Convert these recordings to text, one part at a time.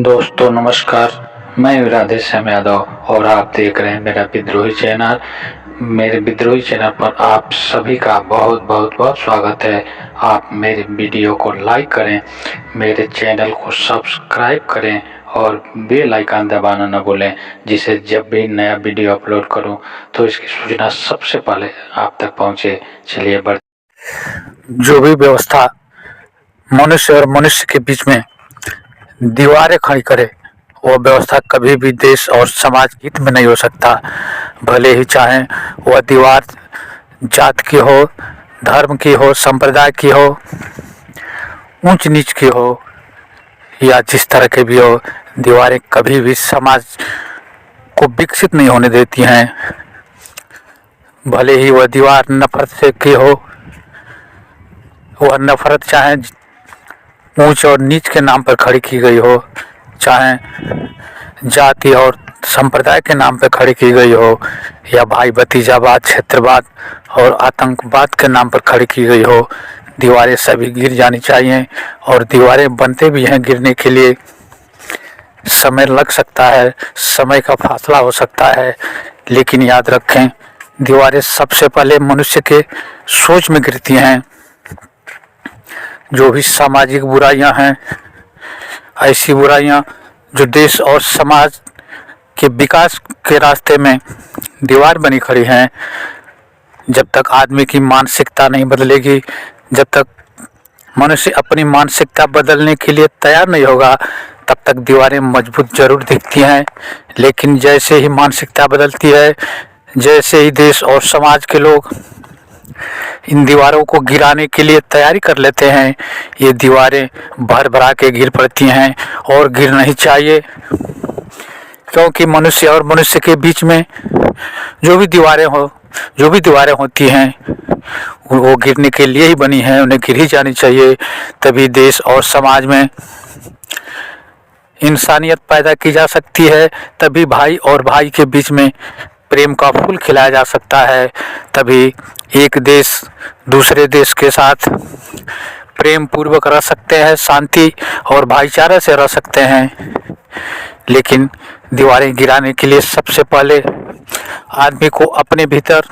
दोस्तों नमस्कार। मैं राधेश्याम यादव और आप देख रहे हैं मेरा विद्रोही चैनल। मेरे विद्रोही चैनल पर आप सभी का बहुत बहुत बहुत स्वागत है। आप मेरे वीडियो को लाइक करें, मेरे चैनल को सब्सक्राइब करें और बेल आइकन दबाना न भूलें, जिससे जब भी नया वीडियो अपलोड करूं तो इसकी सूचना सबसे पहले आप तक पहुंचे। चलिए जो भी व्यवस्था मनुष्य और मनुष्य के बीच में दीवारें खड़ी करे, वो व्यवस्था कभी भी देश और समाज के हित में नहीं हो सकता। भले ही चाहे वह दीवार जात की हो, धर्म की हो, संप्रदाय की हो, ऊंच नीच की हो या जिस तरह के भी हो, दीवारें कभी भी समाज को विकसित नहीं होने देती हैं। भले ही वह दीवार नफरत से की हो, वह नफरत चाहे ऊंच और नीच के नाम पर खड़ी की गई हो, चाहे जाति और संप्रदाय के नाम पर खड़ी की गई हो, या भाई भतीजावाद, क्षेत्रवाद और आतंकवाद के नाम पर खड़ी की गई हो, दीवारें सभी गिर जानी चाहिए। और दीवारें बनते भी हैं, गिरने के लिए समय लग सकता है, समय का फासला हो सकता है, लेकिन याद रखें दीवारें सबसे पहले मनुष्य के सोच में गिरती हैं। जो भी सामाजिक बुराइयां हैं, ऐसी बुराइयां जो देश और समाज के विकास के रास्ते में दीवार बनी खड़ी हैं, जब तक आदमी की मानसिकता नहीं बदलेगी, जब तक मनुष्य अपनी मानसिकता बदलने के लिए तैयार नहीं होगा, तब तक दीवारें मजबूत जरूर दिखती हैं। लेकिन जैसे ही मानसिकता बदलती है, जैसे ही देश और समाज के लोग इन दीवारों को गिराने के लिए तैयारी कर लेते हैं, ये दीवारें भर भरा के गिर पड़ती हैं। और गिर नहीं चाहिए, क्योंकि मनुष्य और मनुष्य के बीच में जो भी दीवारें होती हैं, वो गिरने के लिए ही बनी हैं, उन्हें गिर ही जानी चाहिए। तभी देश और समाज में इंसानियत पैदा की जा सकती है, तभी भाई और भाई के बीच में प्रेम का फूल खिलाया जा सकता है, तभी एक देश दूसरे देश के साथ प्रेम पूर्वक रह सकते हैं, शांति और भाईचारे से रह सकते हैं। लेकिन दीवारें गिराने के लिए सबसे पहले आदमी को अपने भीतर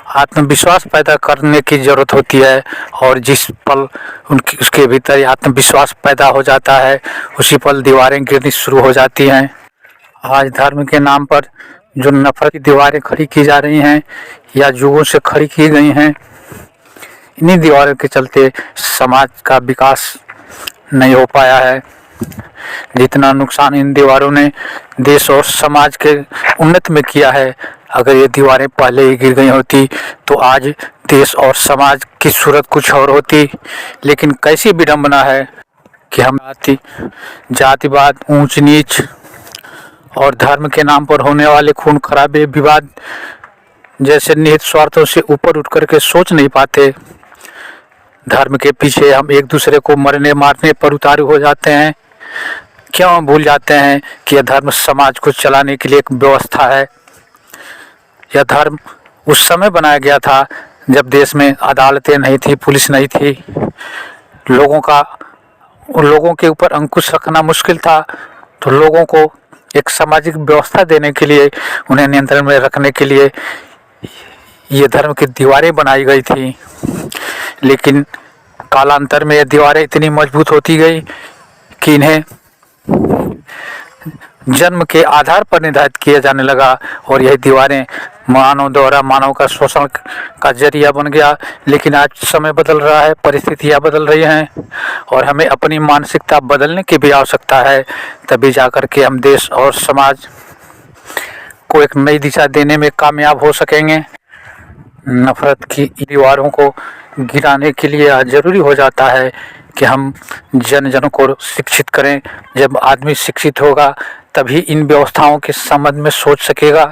आत्मविश्वास पैदा करने की ज़रूरत होती है। और जिस पल उसके भीतर आत्मविश्वास पैदा हो जाता है, उसी पल दीवारें गिरनी शुरू हो जाती हैं। आज धर्म के नाम पर जो नफरत की दीवारें खड़ी की जा रही हैं या युगों से खड़ी की गई हैं, इन्हीं दीवारों के चलते समाज का विकास नहीं हो पाया है। जितना नुकसान इन दीवारों ने देश और समाज के उन्नति में किया है, अगर ये दीवारें पहले ही गिर गई होती तो आज देश और समाज की सूरत कुछ और होती। लेकिन कैसी विडंबना है कि हम जातिवाद, ऊंच नीच और धर्म के नाम पर होने वाले खून खराबे, विवाद जैसे निहित स्वार्थों से ऊपर उठ करके सोच नहीं पाते। धर्म के पीछे हम एक दूसरे को मरने मारने पर उतारू हो जाते हैं। क्यों भूल जाते हैं कि यह धर्म समाज को चलाने के लिए एक व्यवस्था है। यह धर्म उस समय बनाया गया था जब देश में अदालतें नहीं थी, पुलिस नहीं थी, लोगों के ऊपर अंकुश रखना मुश्किल था। तो लोगों को एक सामाजिक व्यवस्था देने के लिए, उन्हें नियंत्रण में रखने के लिए ये धर्म की दीवारें बनाई गई थी। लेकिन कालांतर में ये दीवारें इतनी मजबूत होती गई कि इन्हें जन्म के आधार पर निर्धारित किया जाने लगा, और यह दीवारें मानव द्वारा मानव का शोषण का जरिया बन गया। लेकिन आज समय बदल रहा है, परिस्थितियां बदल रही हैं, और हमें अपनी मानसिकता बदलने की भी आवश्यकता है। तभी जाकर के हम देश और समाज को एक नई दिशा देने में कामयाब हो सकेंगे। नफरत की दीवारों को गिराने के लिए ज़रूरी हो जाता है कि हम जन को शिक्षित करें। जब आदमी शिक्षित होगा तभी इन व्यवस्थाओं के संबंध में सोच सकेगा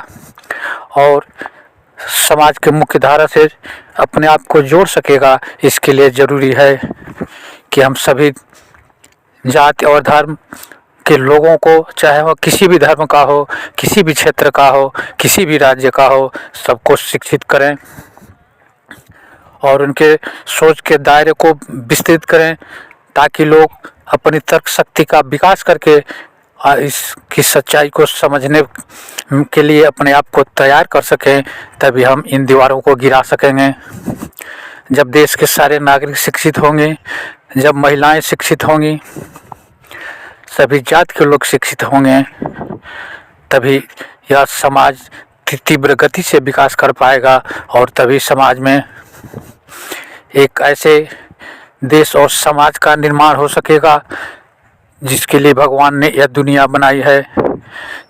और समाज के मुख्य धारा से अपने आप को जोड़ सकेगा। इसके लिए ज़रूरी है कि हम सभी जाति और धर्म के लोगों को, चाहे वह किसी भी धर्म का हो, किसी भी क्षेत्र का हो, किसी भी राज्य का हो, सबको शिक्षित करें और उनके सोच के दायरे को विस्तृत करें, ताकि लोग अपनी तर्क शक्ति का विकास करके इसकी सच्चाई को समझने के लिए अपने आप को तैयार कर सकें, तभी हम इन दीवारों को गिरा सकेंगे। जब देश के सारे नागरिक शिक्षित होंगे, जब महिलाएं शिक्षित होंगी, सभी जात के लोग शिक्षित होंगे, तभी यह समाज तीव्र गति से विकास कर पाएगा और तभी समाज में एक ऐसे देश और समाज का निर्माण हो सकेगा जिसके लिए भगवान ने यह दुनिया बनाई है।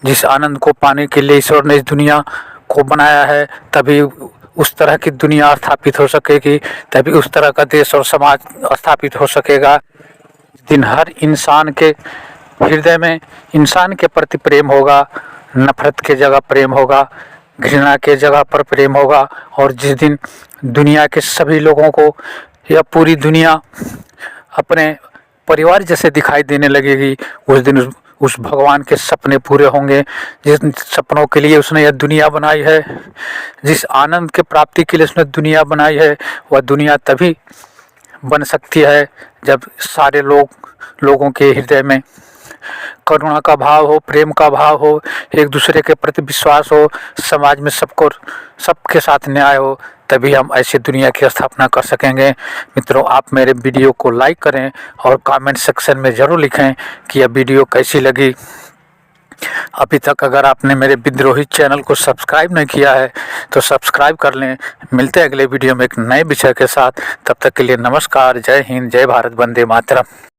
जिस आनंद को पाने के लिए ईश्वर ने इस दुनिया को बनाया है, तभी उस तरह की दुनिया स्थापित हो सकेगी, तभी उस तरह का देश और समाज स्थापित हो सकेगा। दिन हर इंसान के हृदय में इंसान के प्रति प्रेम होगा, नफरत के जगह प्रेम होगा, घृणा के जगह पर प्रेम होगा। और जिस दिन दुनिया के सभी लोगों को यह पूरी दुनिया अपने परिवार जैसे दिखाई देने लगेगी, उस दिन उस भगवान के सपने पूरे होंगे। जिस सपनों के लिए उसने यह दुनिया बनाई है, जिस आनंद के प्राप्ति के लिए उसने दुनिया बनाई है, वह दुनिया तभी बन सकती है जब सारे लोगों के हृदय में करुणा का भाव हो, प्रेम का भाव हो, एक दूसरे के प्रति विश्वास हो, समाज में सबके साथ न्याय हो, तभी हम ऐसी दुनिया की स्थापना कर सकेंगे। मित्रों, आप मेरे वीडियो को लाइक करें और कमेंट सेक्शन में ज़रूर लिखें कि यह वीडियो कैसी लगी। अभी तक अगर आपने मेरे विद्रोही चैनल को सब्सक्राइब नहीं किया है तो सब्सक्राइब कर लें। मिलते हैं अगले वीडियो में एक नए विषय के साथ। तब तक के लिए नमस्कार, जय हिंद, जय भारत, वंदे मातरम।